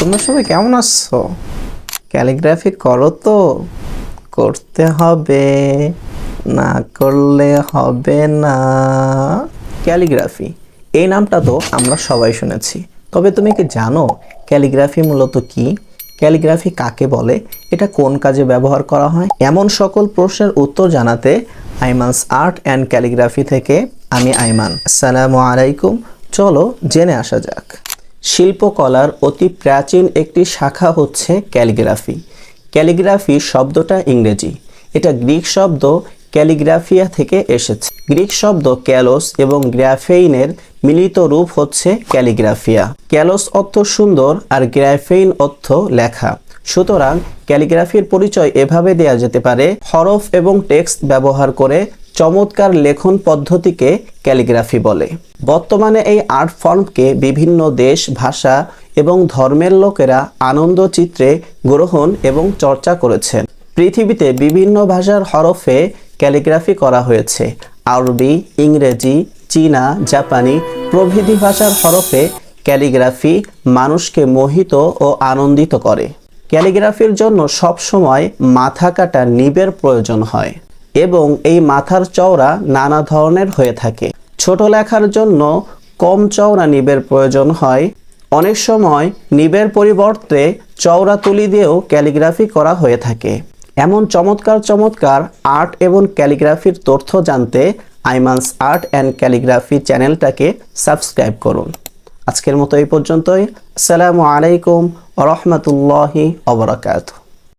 তোমরা সবাই কেমন আছো? ক্যালিগ্রাফি করো তো? করতে হবে, না করলে হবে না। ক্যালিগ্রাফি এই নামটা তো আমরা সবাই শুনেছি, তবে তুমি কি জানো ক্যালিগ্রাফি মূলত কি? ক্যালিগ্রাফি কাকে বলে, এটা কোন কাজে ব্যবহার করা হয়? এমন সকল প্রশ্নের উত্তর জানাতে আইমানস আর্ট অ্যান্ড ক্যালিগ্রাফি থেকে আমি আইমান। আসসালামু আলাইকুম। চলো জেনে আসা যাক। শিল্পকলার অতি প্রাচীন একটি শাখা হচ্ছে ক্যালিগ্রাফি। ক্যালিগ্রাফি শব্দটা ইংরেজি, এটা গ্রিক শব্দ ক্যালিগ্রাফিয়া থেকে এসেছে। গ্রিক শব্দ ক্যালোস এবং গ্রাফেইনের মিলিত রূপ হচ্ছে ক্যালিগ্রাফিয়া। ক্যালোস অর্থ সুন্দর আর গ্রাফেইন অর্থ লেখা, সুতরাং ক্যালিগ্রাফির পরিচয় এভাবে দেয়া যেতে পারে: হরফ এবং টেক্সট ব্যবহার করে চমৎকার লেখন পদ্ধতিকে ক্যালিগ্রাফি বলে। বর্তমানে এই আর্ট ফর্মকে বিভিন্ন দেশ, ভাষা এবং ধর্মের লোকেরা আনন্দ চিত্রে গ্রহণ এবং চর্চা করেছেন। পৃথিবীতে বিভিন্ন ভাষার হরফে ক্যালিগ্রাফি করা হয়েছে। আরবি, ইংরেজি, চীনা, জাপানি প্রভৃতি ভাষার হরফে ক্যালিগ্রাফি মানুষকে মোহিত ও আনন্দিত করে। ক্যালিগ্রাফির জন্য সবসময় মাথা কাটা নিবের প্রয়োজন হয় এবং এই মাথার চওড়া নানা ধরনের হয়ে থাকে। ছোট লেখার জন্য কম চওড়া নিবের প্রয়োজন হয়। অনেক সময় নিবের পরিবর্তে চওড়া তুলি দিয়েও ক্যালিগ্রাফি করা হয়ে থাকে। এমন চমৎকার আর্ট এবং ক্যালিগ্রাফির তথ্য জানতে আইমানস আর্ট অ্যান্ড ক্যালিগ্রাফি চ্যানেলটাকে সাবস্ক্রাইব করুন। আজকের মতো এই পর্যন্তই। আসসালামু আলাইকুম ওয়া রাহমাতুল্লাহি ওয়া বারাকাতুহু।